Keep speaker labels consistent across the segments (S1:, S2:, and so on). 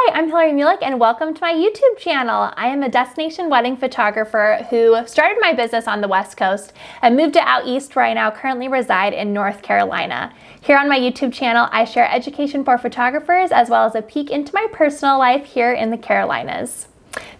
S1: Hi, I'm Hillary Mulick and welcome to my YouTube channel. I am a destination wedding photographer who started my business on the West Coast and moved it out east where I now currently reside in North Carolina. Here on my YouTube channel, I share education for photographers as well as a peek into my personal life here in the Carolinas.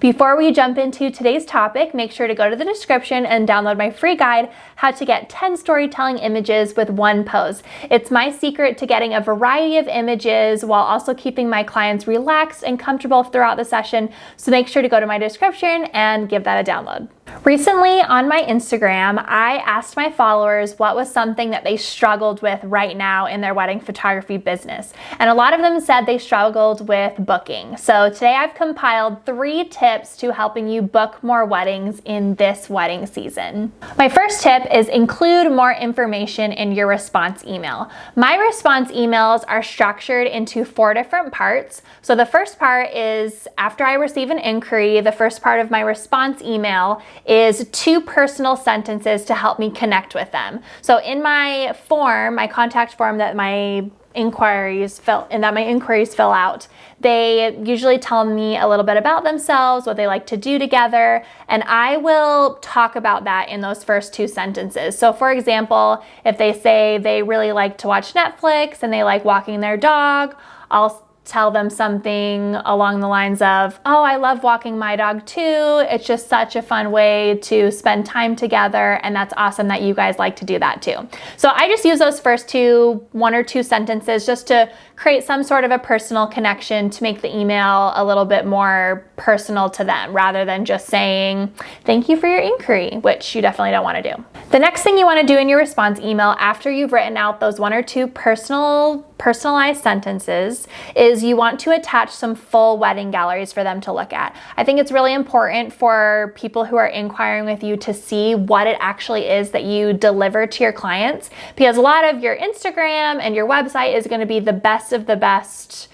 S1: Before we jump into today's topic, make sure to go to the description and download my free guide, How to Get 10 Storytelling Images with One Pose. It's my secret to getting a variety of images while also keeping my clients relaxed and comfortable throughout the session, so make sure to go to my description and give that a download. Recently on my Instagram, I asked my followers what was something that they struggled with right now in their wedding photography business. And a lot of them said they struggled with booking. So today I've compiled 3 tips to helping you book more weddings in this wedding season. My first tip is include more information in your response email. My response emails are structured into 4 different parts. So the first part is after I receive an inquiry, the first part of my response email is 2 personal sentences to help me connect with them. So in my form, my contact form that my inquiries fill out, they usually tell me a little bit about themselves, what they like to do together, and I will talk about that in those first 2 sentences. So for example, if they say they really like to watch Netflix and they like walking their dog, I'll tell them something along the lines of, oh, I love walking my dog too. It's just such a fun way to spend time together, and that's awesome that you guys like to do that too. So I just use those first 1 or 2 sentences just to create some sort of a personal connection to make the email a little bit more personal to them, rather than just saying, thank you for your inquiry, which you definitely don't want to do. The next thing you want to do in your response email after you've written out those 1 or 2 personalized sentences is you want to attach some full wedding galleries for them to look at. I think it's really important for people who are inquiring with you to see what it actually is that you deliver to your clients, because a lot of your Instagram and your website is going to be the best of the best,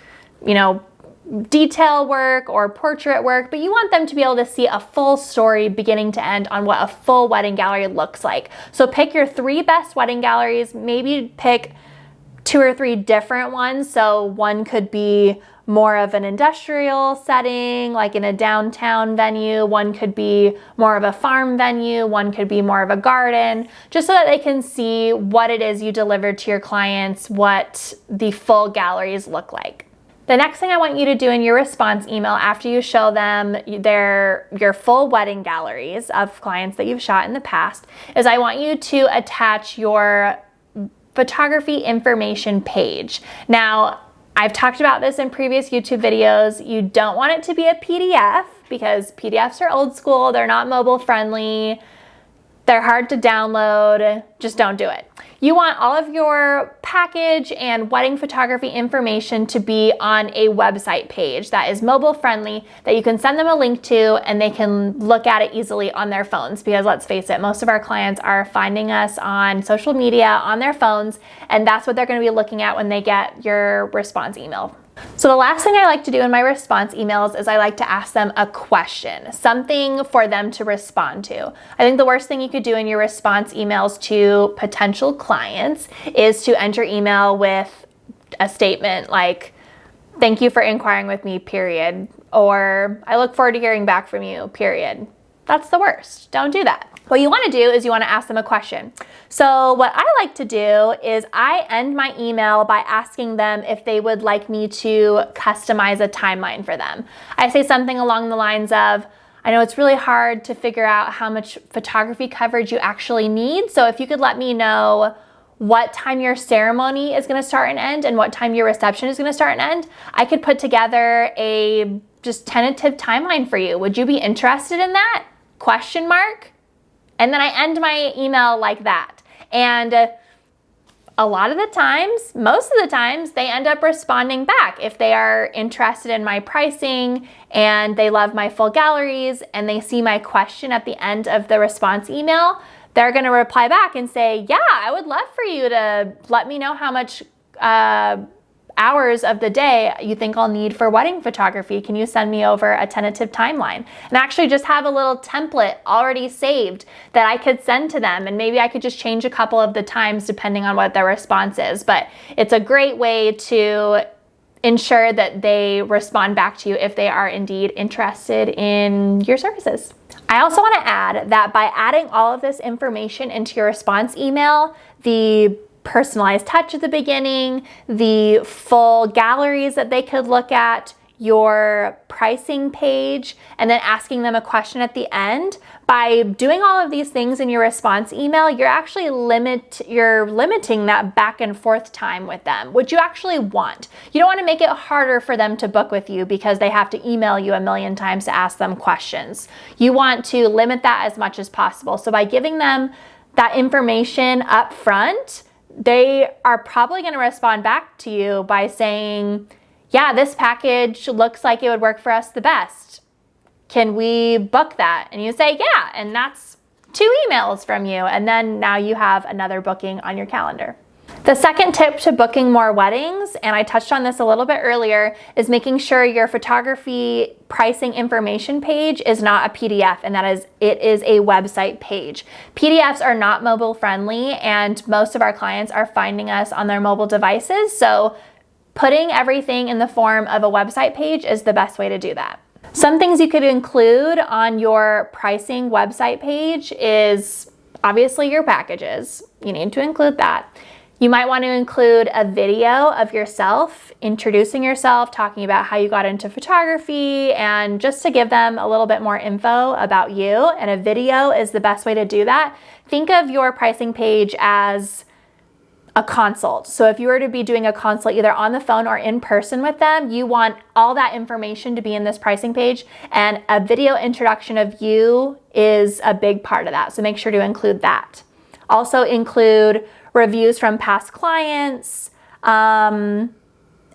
S1: detail work or portrait work, but you want them to be able to see a full story beginning to end on what a full wedding gallery looks like. So pick your 3 best wedding galleries, maybe pick 2 or 3 different ones. So one could be more of an industrial setting, like in a downtown venue. One could be more of a farm venue. One could be more of a garden, just so that they can see what it is you delivered to your clients, what the full galleries look like. The next thing I want you to do in your response email after you show them your full wedding galleries of clients that you've shot in the past is I want you to attach your photography information page. Now, I've talked about this in previous YouTube videos. You don't want it to be a PDF because PDFs are old school, they're not mobile friendly, they're hard to download. Just don't do it. You want all of your package and wedding photography information to be on a website page that is mobile friendly, that you can send them a link to and they can look at it easily on their phones, because let's face it, most of our clients are finding us on social media on their phones, and that's what they're going to be looking at when they get your response email. So the last thing I like to do in my response emails is I like to ask them a question, something for them to respond to. I think the worst thing you could do in your response emails to potential clients is to enter email with a statement like, thank you for inquiring with me, period, or I look forward to hearing back from you, period. That's the worst. Don't do that. What you want to do is you want to ask them a question. So what I like to do is I end my email by asking them if they would like me to customize a timeline for them. I say something along the lines of, I know it's really hard to figure out how much photography coverage you actually need, so if you could let me know what time your ceremony is going to start and end and what time your reception is going to start and end, I could put together a just tentative timeline for you. Would you be interested in that? ? And then I end my email like that. And a lot of the times, most of the times, they end up responding back. If they are interested in my pricing and they love my full galleries and they see my question at the end of the response email, they're going to reply back and say, yeah, I would love for you to let me know how much hours of the day you think I'll need for wedding photography. Can you send me over a tentative timeline? And actually just have a little template already saved that I could send to them, and maybe I could just change a couple of the times depending on what their response is. But it's a great way to ensure that they respond back to you if they are indeed interested in your services. I also want to add that by adding all of this information into your response email, the personalized touch at the beginning, the full galleries that they could look at, your pricing page, and then asking them a question at the end. By doing all of these things in your response email, you're actually limiting that back and forth time with them, which you actually want. You don't want to make it harder for them to book with you because they have to email you a million times to ask them questions. You want to limit that as much as possible. So by giving them that information up front, they are probably going to respond back to you by saying, yeah, this package looks like it would work for us the best. Can we book that? And you say, yeah, and that's 2 emails from you. And then now you have another booking on your calendar. The second tip to booking more weddings, and I touched on this a little bit earlier, is making sure your photography pricing information page is not a PDF, and it is a website page. PDFs are not mobile friendly, and most of our clients are finding us on their mobile devices. So putting everything in the form of a website page is the best way to do that. Some things you could include on your pricing website page is obviously your packages. You need to include that. You might want to include a video of yourself, introducing yourself, talking about how you got into photography, and just to give them a little bit more info about you. And a video is the best way to do that. Think of your pricing page as a consult. So if you were to be doing a consult either on the phone or in person with them, you want all that information to be in this pricing page, and a video introduction of you is a big part of that. So make sure to include that. Also include reviews from past clients. And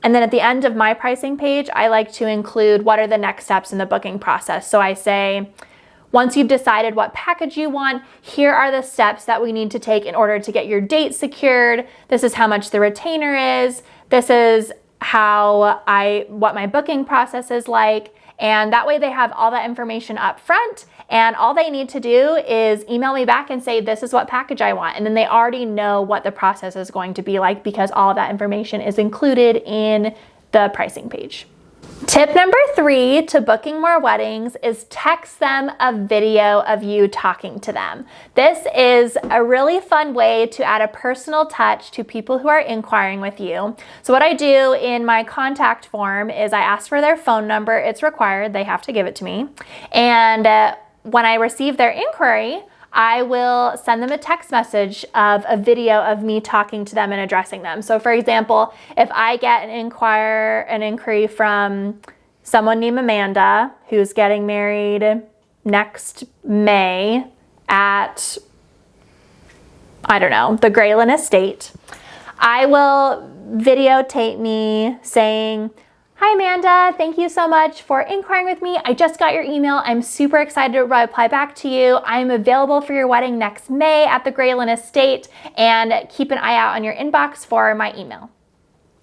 S1: then at the end of my pricing page, I like to include what are the next steps in the booking process. So I say, once you've decided what package you want, here are the steps that we need to take in order to get your date secured. This is how much the retainer is. This is what my booking process is like. And that way they have all that information up front, and all they need to do is email me back and say, this is what package I want. And then they already know what the process is going to be like because all of that information is included in the pricing page. Tip number 3 to booking more weddings is text them a video of you talking to them. This is a really fun way to add a personal touch to people who are inquiring with you. So what I do in my contact form is I ask for their phone number. It's required. They have to give it to me. And when I receive their inquiry, I will send them a text message of a video of me talking to them and addressing them. So for example, if I get an inquiry from someone named Amanda who's getting married next May at, I don't know, the Graylin Estate, I will videotape me saying, hi Amanda, thank you so much for inquiring with me. I just got your email. I'm super excited to reply back to you. I'm available for your wedding next May at the Graylin Estate, and keep an eye out on your inbox for my email.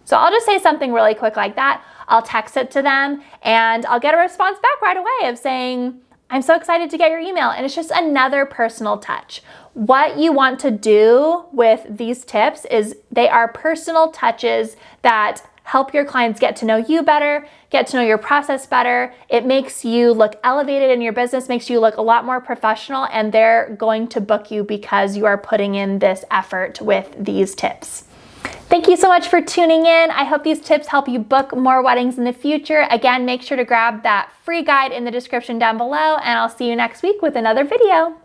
S1: So I'll just say something really quick like that. I'll text it to them and I'll get a response back right away of saying, I'm so excited to get your email. And it's just another personal touch. What you want to do with these tips is they are personal touches that help your clients get to know you better, get to know your process better. It makes you look elevated in your business, makes you look a lot more professional, and they're going to book you because you are putting in this effort with these tips. Thank you so much for tuning in. I hope these tips help you book more weddings in the future. Again, make sure to grab that free guide in the description down below, and I'll see you next week with another video.